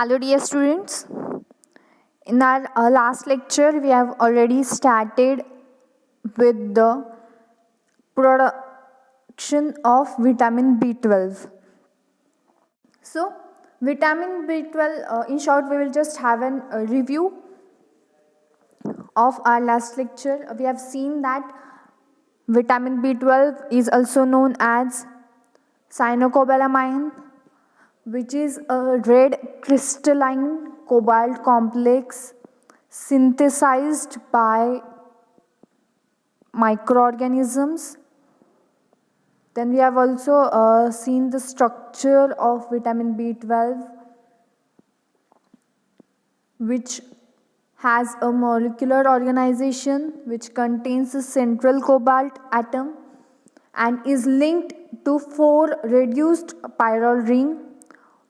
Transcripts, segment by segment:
Hello dear students. In our last lecture we have already started with the production of vitamin B12. So vitamin B12 in short we will just have a review of our last lecture. We have seen that vitamin B12 is also known as cyanocobalamin, which is a red crystalline cobalt complex synthesized by microorganisms. Then we have also seen the structure of vitamin B12, which has a molecular organization which contains a central cobalt atom and is linked to 4 reduced chiral ring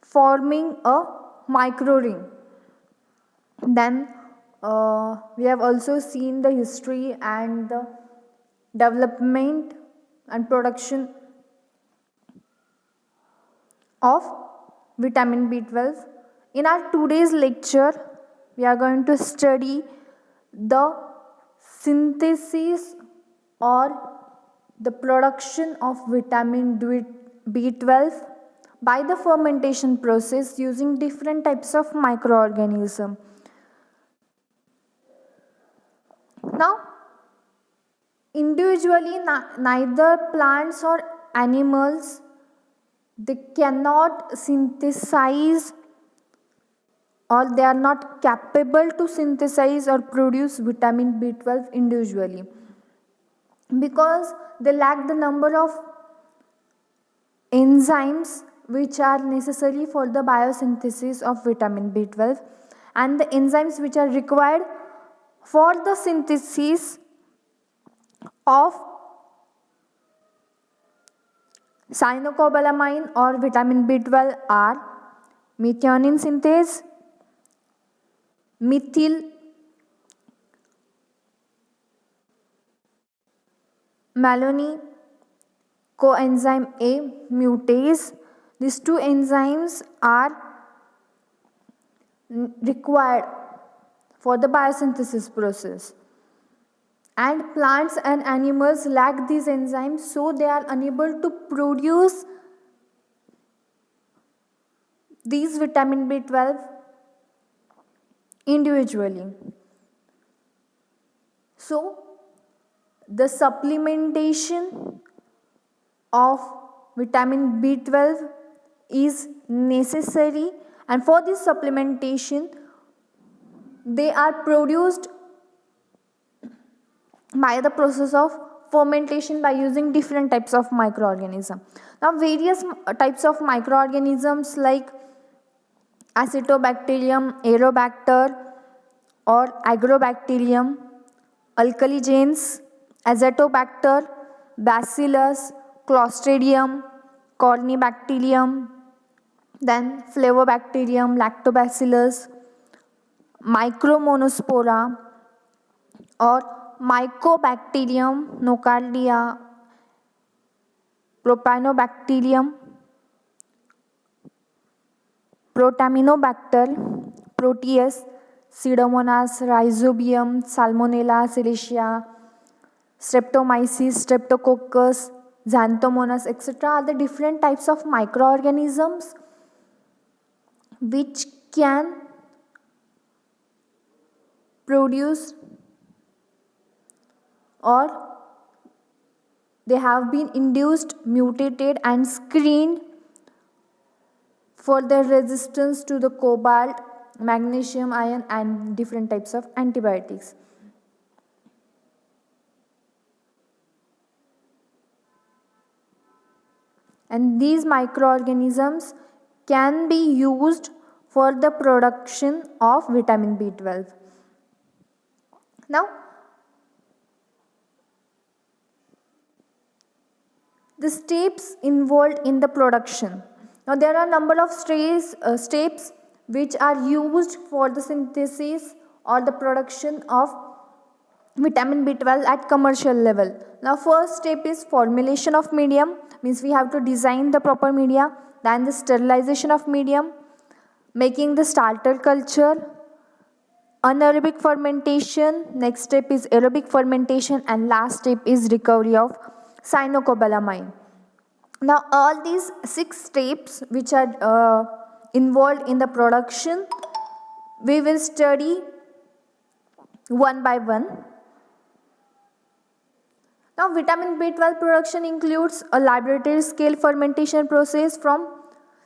forming a micro ring. Then we have also seen the history and the development and production of vitamin B12. In our today's lecture, we are going to study the synthesis or the production of vitamin B12 by the fermentation process using different types of microorganisms. Now, individually, neither plants or animals, they cannot synthesize or they are not capable to synthesize or produce vitamin B12 individually because they lack the number of enzymes which are necessary for the biosynthesis of vitamin B12 and the enzymes which are required for the synthesis of cyanocobalamin or vitamin B12 are methionine synthase, methyl malonyl coenzyme A mutase. These two enzymes are required for the biosynthesis process, and plants and animals lack these enzymes, so they are unable to produce these vitamin B12 individually. So the supplementation of vitamin B12 is necessary, and for this supplementation they are produced by the process of fermentation by using different types of microorganisms. Now various types of microorganisms like Acetobacterium, Aerobacter or Agrobacterium, Alkaligenes, Azotobacter, Bacillus, Clostridium, Corynebacterium, then Flavobacterium, Lactobacillus, Micromonospora or Mycobacterium, Nocardia, Propionibacterium, Protaminobacter, Proteus, Pseudomonas, Rhizobium, Salmonella, Sericia, Streptomyces, Streptococcus, Xanthomonas, etc. are the different types of microorganisms which can produce or they have been induced, mutated and screened for their resistance to the cobalt, magnesium ion and different types of antibiotics. And these microorganisms can be used for the production of vitamin B12. Now, the steps involved in the production. Now there are a number of steps which are used for the synthesis or the production of vitamin B12 at commercial level. Now first step is formulation of medium, means we have to design the proper media, then the sterilization of medium, making the starter culture, anaerobic fermentation, next step is aerobic fermentation, and last step is recovery of cyanocobalamin. Now all these 6 steps which are involved in the production, we will study one by one. Now vitamin B12 production includes a laboratory scale fermentation process from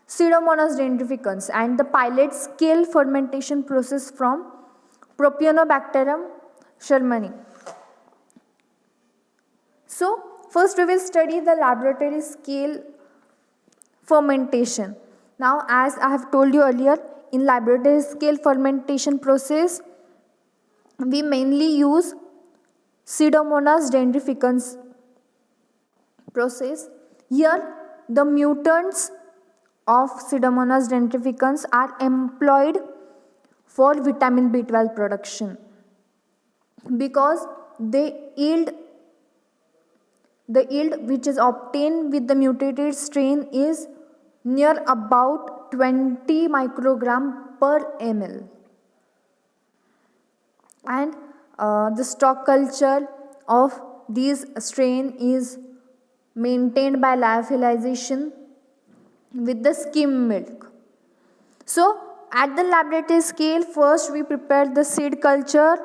Pseudomonas dendrificans and the pilot scale fermentation process from Propionibacterium shermani. So first we will study the laboratory scale fermentation. Now as I have told you earlier, in laboratory scale fermentation process, we mainly use Pseudomonas dendrificans process. Here the mutants of Pseudomonas dendrificans are employed for vitamin B12 production because the yield which is obtained with the mutated strain is near about 20 microgram per ml, and the stock culture of this strain is maintained by lyophilization with the skim milk. So at the laboratory scale, first we prepare the seed culture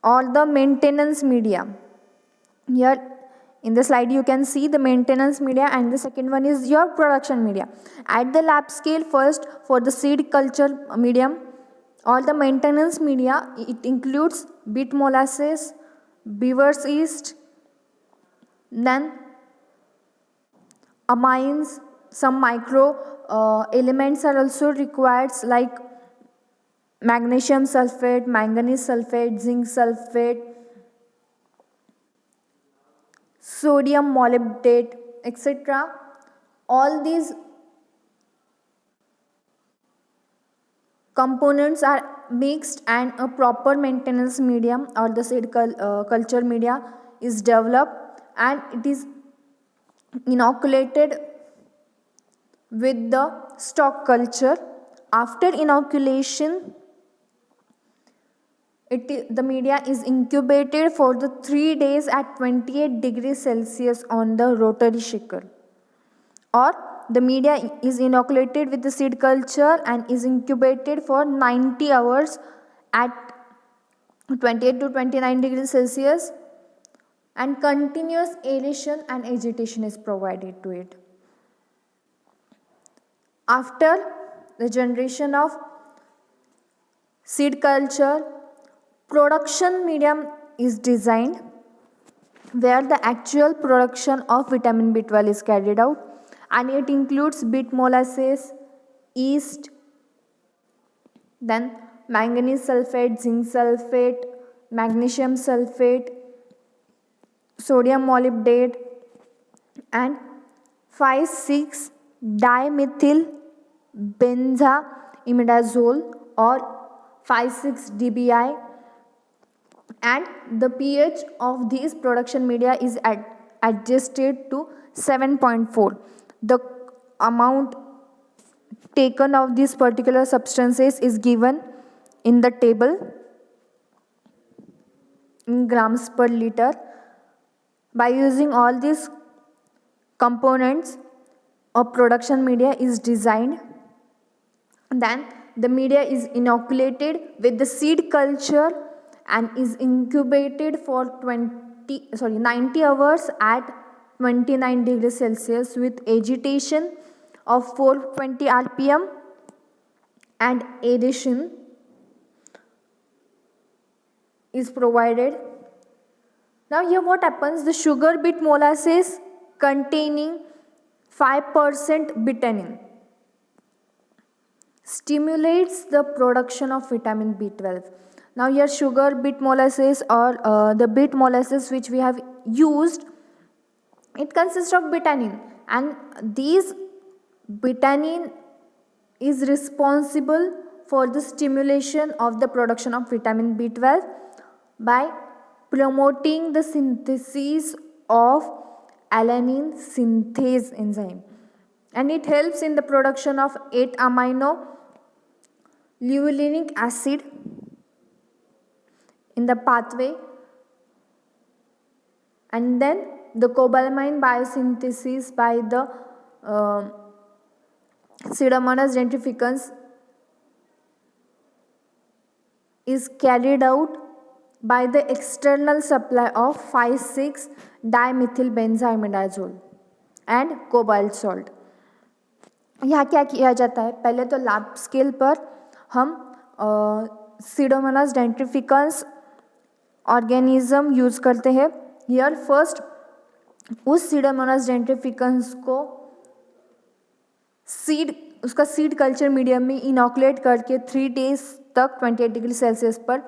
or the maintenance media. Here in the slide you can see the maintenance media, and the second one is your production media. At the lab scale, first for the seed culture medium or the maintenance media, it includes beet molasses, beaver's yeast, then amines, some micro elements are also required like magnesium sulfate, manganese sulfate, zinc sulfate, sodium molybdate, etc. All these components are mixed and a proper maintenance medium or the seed culture media is developed, and it is inoculated with the stock culture. After inoculation, the media is incubated for the 3 days at 28 degrees Celsius on the rotary shaker, or the media is inoculated with the seed culture and is incubated for 90 hours at 28 to 29 degrees Celsius, and continuous aeration and agitation is provided to it. After the generation of seed culture, production medium is designed where the actual production of vitamin B12 is carried out, and it includes beet molasses, yeast, then manganese sulfate, zinc sulfate, magnesium sulfate, sodium molybdate, and 5,6 dimethyl benzaimidazole or 5,6 dBi, and the pH of this production media is adjusted to 7.4. The amount taken of these particular substances is given in the table in grams per liter. By using all these components, a production media is designed. Then the media is inoculated with the seed culture and is incubated for 90 hours at 29 degrees Celsius with agitation of 420 rpm and aeration is provided. Now here what happens, the sugar beet molasses containing 5% betanin stimulates the production of vitamin B12. Now here sugar beet molasses or the beet molasses which we have used, it consists of betanin, and these betanin is responsible for the stimulation of the production of vitamin B12 by promoting the synthesis of alanine synthase enzyme. and it helps in the production of 8 amino linolenic acid in the pathway, and then the cobalamin biosynthesis by the Pseudomonas nidificans is carried out by the external supply of 5,6-dimethylbenzimidazole and cobalt salt. यहाँ क्या किया जाता है, पहले तो lab scale पर हम Pseudomonas nidificans organism use करते हैं. हियर फर्स्ट उस Pseudomonas nidificans को उसका सीड कल्चर मीडियम में इनॉकुलेट करके 3 डेज तक 28 डिग्री सेल्सियस पर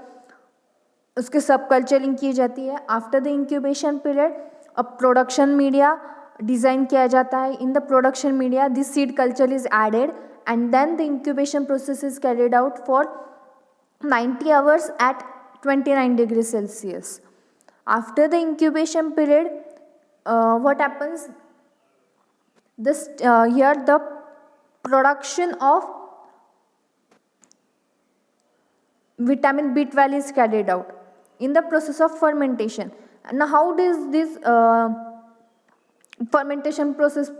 उसके सब कल्चरिंग की जाती है. आफ्टर द इंक्यूबेशन पीरियड अब प्रोडक्शन मीडिया डिज़ाइन किया जाता है. In the production media this seed culture is added and then the incubation process is carried out for 90 hours at 29 degree Celsius. After the incubation period what happens, this here the production of vitamin B12 is carried out in the process of fermentation. Now how does this fermentation process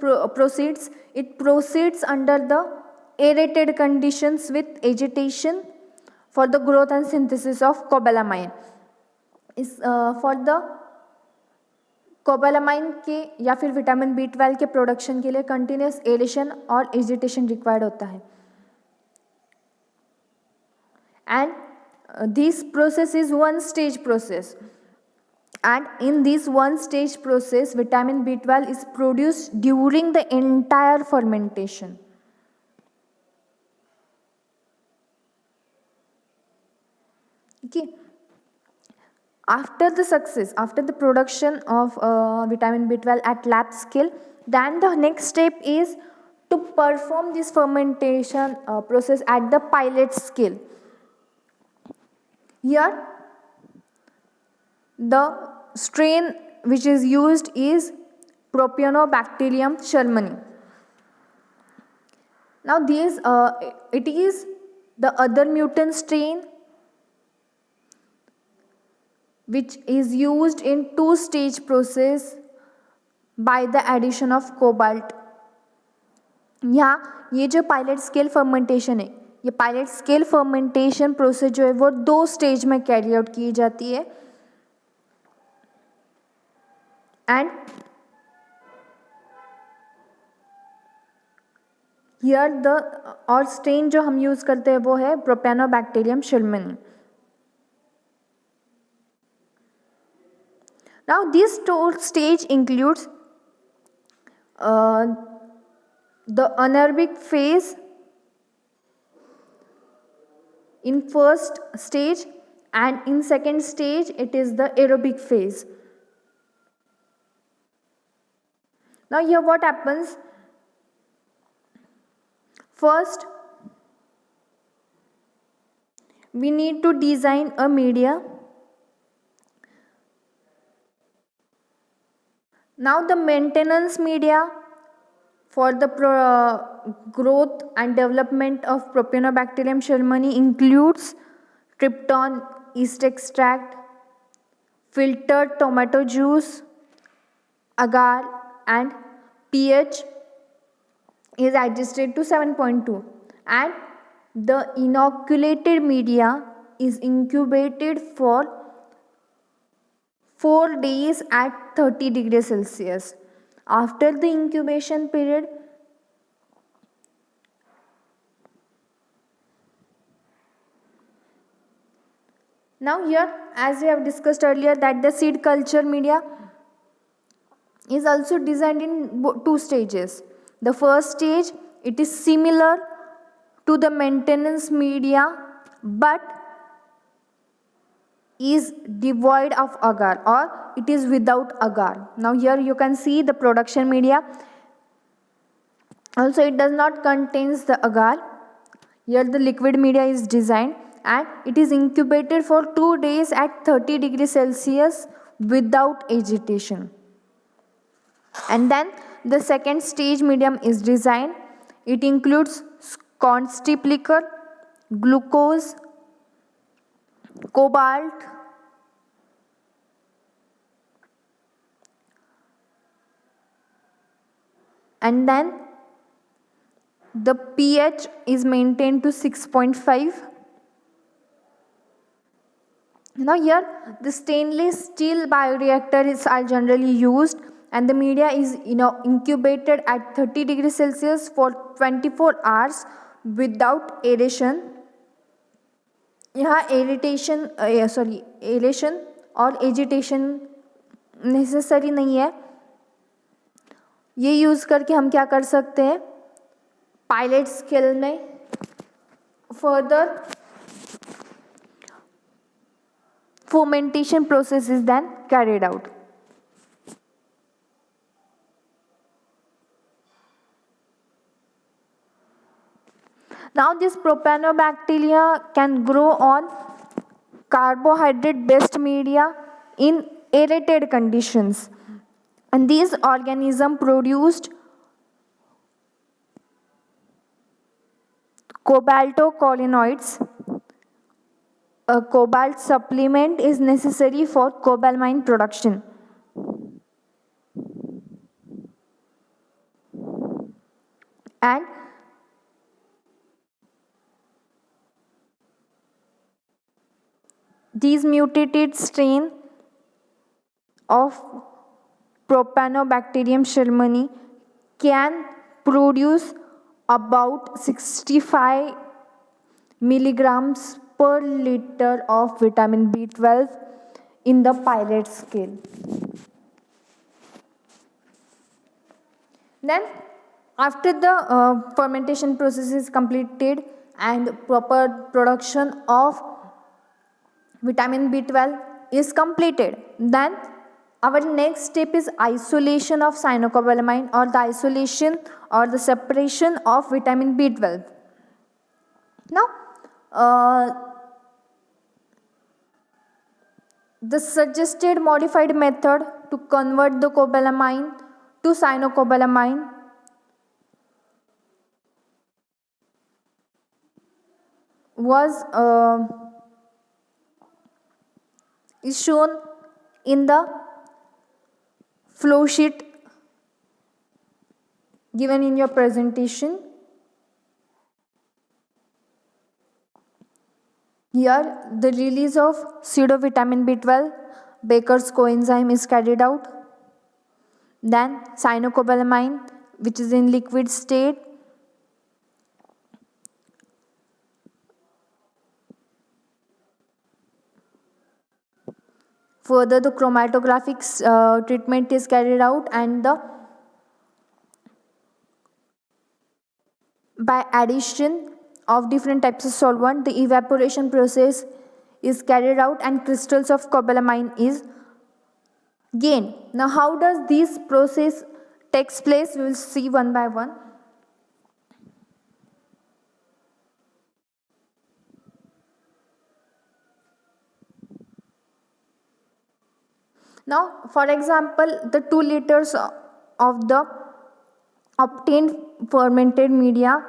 proceeds? It proceeds under the aerated conditions with agitation for the growth and synthesis of cobalamin. For the cobalamin के या फिर vitamin B12 के production के लिए continuous aeration और agitation required होता है. And this process is one stage process, and in this one stage process vitamin B12 is produced during the entire fermentation. Okay. After the production of vitamin B12 at lab scale, then the next step is to perform this fermentation process at the pilot scale. Here the strain which is used is Propionibacterium shermani. Now it is the other mutant strain which is used in 2-stage process by the addition of cobalt. यहाँ ये जो pilot scale fermentation है, ये pilot scale fermentation process जो है वो 2 stage में carry out की जाती है. एंड हियर द और स्ट्रेन जो हम यूज़ करते हैं वो है Propionibacterium shermani. Now this stage includes the anaerobic phase in first stage, and in second stage it is the aerobic phase. Now here what happens, first we need to design a media. Now the maintenance media for the growth and development of Propionibacterium shermani includes trypton, yeast extract, filtered tomato juice, agar, and pH is adjusted to 7.2, and the inoculated media is incubated for 4 days at 30 degrees Celsius. After the incubation period, now here as we have discussed earlier that the seed culture media is also designed in 2 stages. The first stage, it is similar to the maintenance media but is devoid of agar, or it is without agar. Now here you can see the production media. Also it does not contains the agar. Here the liquid media is designed and it is incubated for 2 days at 30 degrees Celsius without agitation. And then the second stage medium is designed. It includes corn strip liquor, glucose, cobalt, and then the pH is maintained to 6.5. Now here the stainless steel bioreactor are generally used, and the media is incubated at 30 degrees Celsius for 24 hours without aeration. यहाँ aeration और agitation necessary नहीं है. ये use करके हम क्या कर सकते हैं, पायलट स्केल में further fermentation process is then carried out. Now this propanobacteria can grow on carbohydrate based media in aerated conditions, and these organisms produced cobaltocolloids. A cobalt supplement is necessary for cobalamin production. And these mutated strain of Propanobacterium shermani can produce about 65 milligrams per liter of vitamin B12 in the pilot scale. Then after the fermentation process is completed and proper production of vitamin B12 is completed, then our next step is isolation of cyanocobalamin, or the isolation or the separation of vitamin B12. Now the suggested modified method to convert the cobalamin to cyanocobalamin was is shown in the flow sheet given in your presentation. Here the release of pseudovitamin B12 Baker's coenzyme is carried out. Then cyanocobalamin, which is in liquid state, further the chromatographic treatment is carried out, and by addition of different types of solvent, the evaporation process is carried out and crystals of cobalamin is gained. Now how does this process takes place? We will see one by one. Now for example, the 2 liters of the obtained fermented media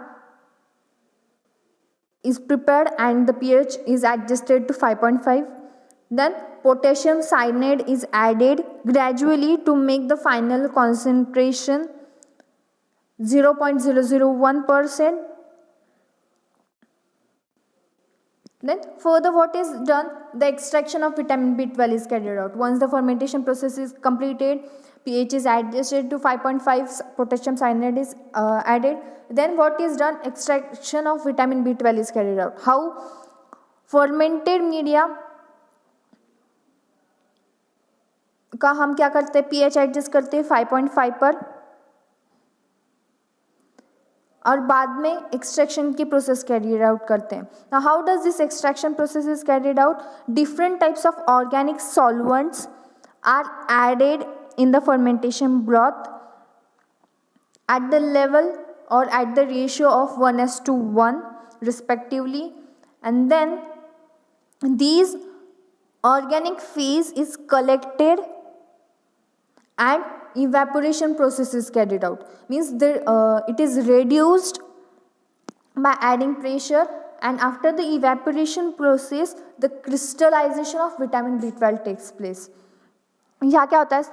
is prepared and the pH is adjusted to 5.5. Then potassium cyanide is added gradually to make the final concentration 0.001%. Then further what is done? The extraction of vitamin B12 is carried out. Once the fermentation process is completed, pH is adjusted to 5.5, potassium cyanide is added. Then what is done? Extraction of vitamin B12 is carried out. How? Fermented media का हम क्या करते हैं? pH adjust करते हैं 5.5 पर, और बाद में एक्सट्रैक्शन की प्रोसेस कैरिड आउट करते हैं. Now how does this extraction process is carried out? Different types of organic solvents are added in the fermentation broth at the level or at the ratio of 1:1 respectively, and then these organic phase is collected and evaporation process is carried out. Means it is reduced by adding pressure, and after the evaporation process the crystallization of vitamin B12 takes place. यहाँ क्या होता है,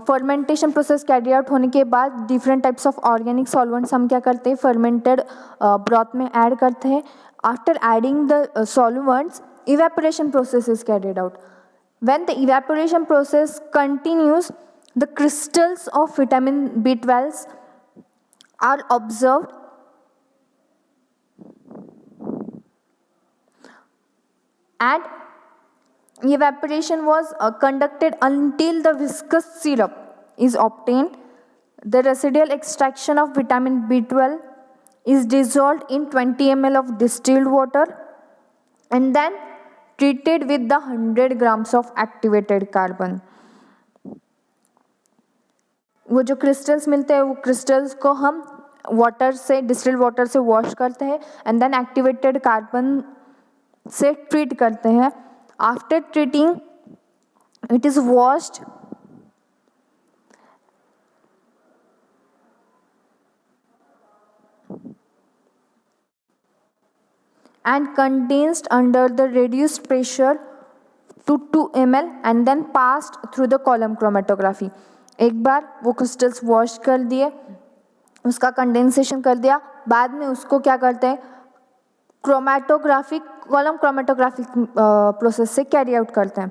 fermentation process carry out होने के बाद different types of organic solvents हम क्या करते हैं, फर्मेंटेड ब्रॉथ में ऐड करते हैं. After adding the solvents evaporation process is carried out. When the evaporation process continues, the crystals of vitamin B12 are observed, and evaporation was conducted until the viscous syrup is obtained. The residual extraction of vitamin B12 is dissolved in 20 ml of distilled water and then treated with the 100 grams of activated carbon. वो जो crystals मिलते हैं वो crystals को हम water से, distilled water से wash करते हैं एंड देन एक्टिवेटेड कार्बन से ट्रीट करते हैं. After treating it is washed and condensed under the reduced pressure to 2 ml and then passed through the column chromatography. एक बार वो क्रिस्टल्स वॉश कर दिए, उसका कंडेंसेशन कर दिया, बाद में उसको क्या करते हैं, क्रोमेटोग्राफिक, कॉलम क्रोमेटोग्राफिक प्रोसेस से कैरी आउट करते हैं.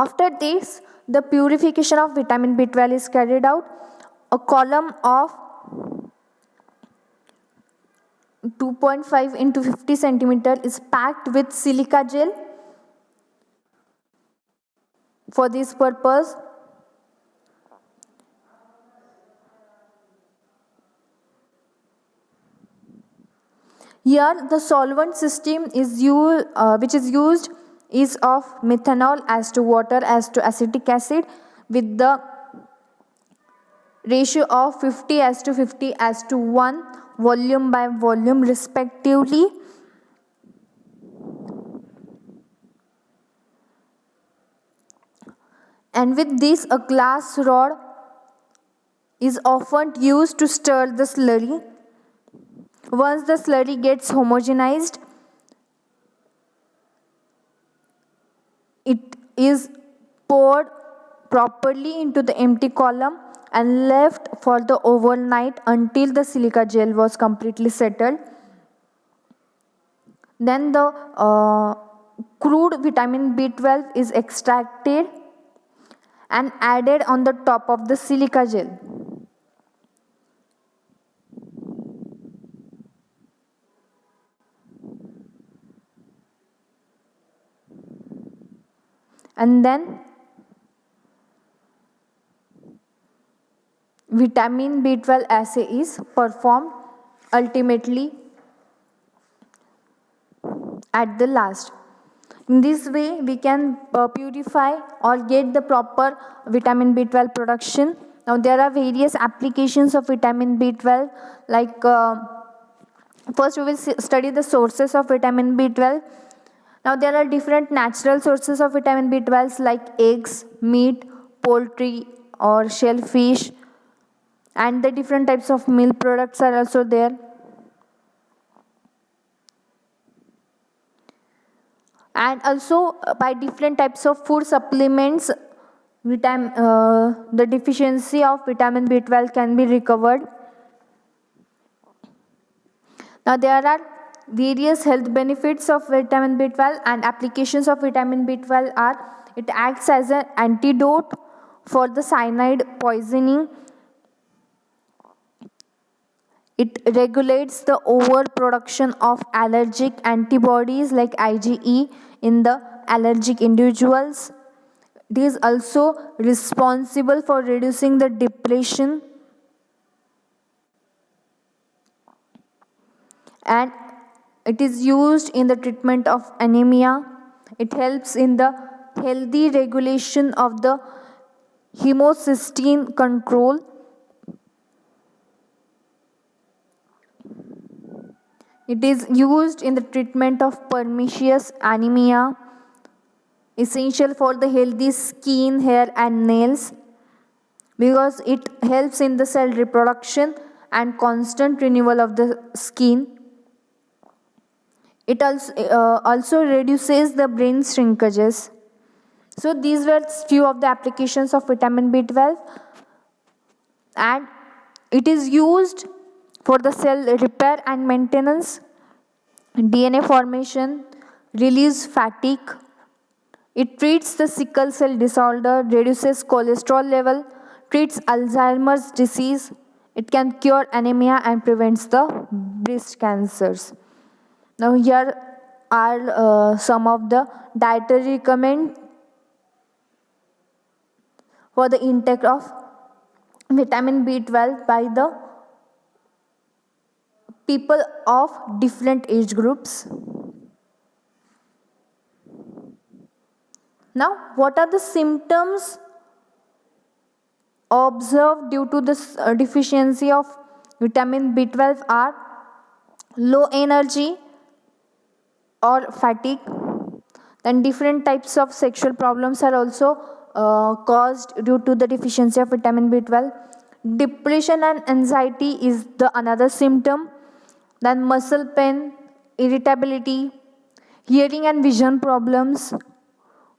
After this the purification of vitamin B12 is carried out. A column of 2.5 into 50 centimeter is packed with silica gel. For this purpose, here the solvent system is which is used is of methanol as to water as to acetic acid with the ratio of 50 as to 50 as to 1 volume by volume respectively. And with this a glass rod is often used to stir the slurry. Once the slurry gets homogenized, it is poured properly into the empty column and left for the overnight until the silica gel was completely settled. Then the crude vitamin B12 is extracted and added on the top of the silica gel. And then vitamin B12 assay is performed ultimately at the last. In this way we can purify or get the proper vitamin B12 production. Now there are various applications of vitamin B12, like first we will study the sources of vitamin B12. Now there are different natural sources of vitamin B12 like eggs, meat, poultry or shellfish, and the different types of milk products are also there. And also by different types of food supplements, the deficiency of vitamin B12 can be recovered. Now there are various health benefits of vitamin B12, and applications of vitamin B12 are: it acts as an antidote for the cyanide poisoning, it regulates the overproduction of allergic antibodies like IgE in the allergic individuals. It is also responsible for reducing the depression, and it is used in the treatment of anemia. It helps in the healthy regulation of the homocysteine control. It is used in the treatment of pernicious anemia, essential for the healthy skin, hair and nails, because it helps in the cell reproduction and constant renewal of the skin. It also reduces the brain shrinkages. So these were few of the applications of vitamin B12, and it is used for the cell repair and maintenance, DNA formation, release fatigue. It treats the sickle cell disorder, reduces cholesterol level, treats Alzheimer's disease. It can cure anemia and prevents the breast cancers. Now here are some of the dietary recommend for the intake of vitamin B12 by the people of different age groups. Now, what are the symptoms observed due to this deficiency of vitamin B12 are low energy or fatigue. Then different types of sexual problems are also caused due to the deficiency of vitamin B12. Depression and anxiety is the another symptom. Then muscle pain, irritability, hearing and vision problems,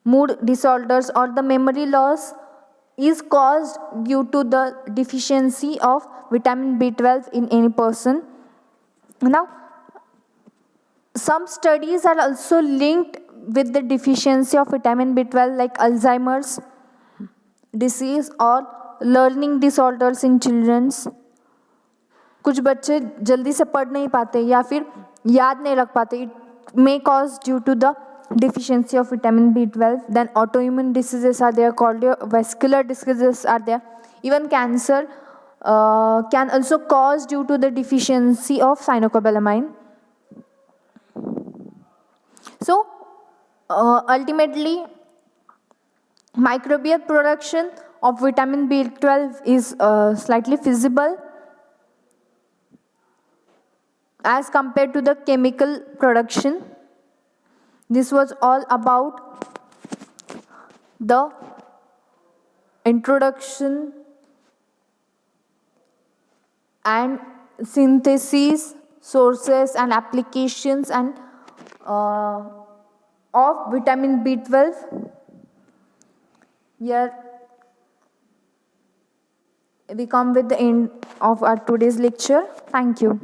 mood disorders or the memory loss is caused due to the deficiency of vitamin B12 in any person. Now, some studies are also linked with the deficiency of vitamin B12 like Alzheimer's disease or learning disorders in children's. कुछ बच्चे जल्दी से पढ़ नहीं पाते या फिर याद नहीं रख पाते. It may cause due to the deficiency of vitamin B12. Then autoimmune diseases are there, cardiovascular diseases are there. Even cancer can also cause due to the deficiency of cyanocobalamin. So ultimately, microbial production of vitamin B12 is slightly feasible as compared to the chemical production. This was all about the introduction and synthesis, sources and applications and of vitamin B12. Here we come with the end of our today's lecture. Thank you.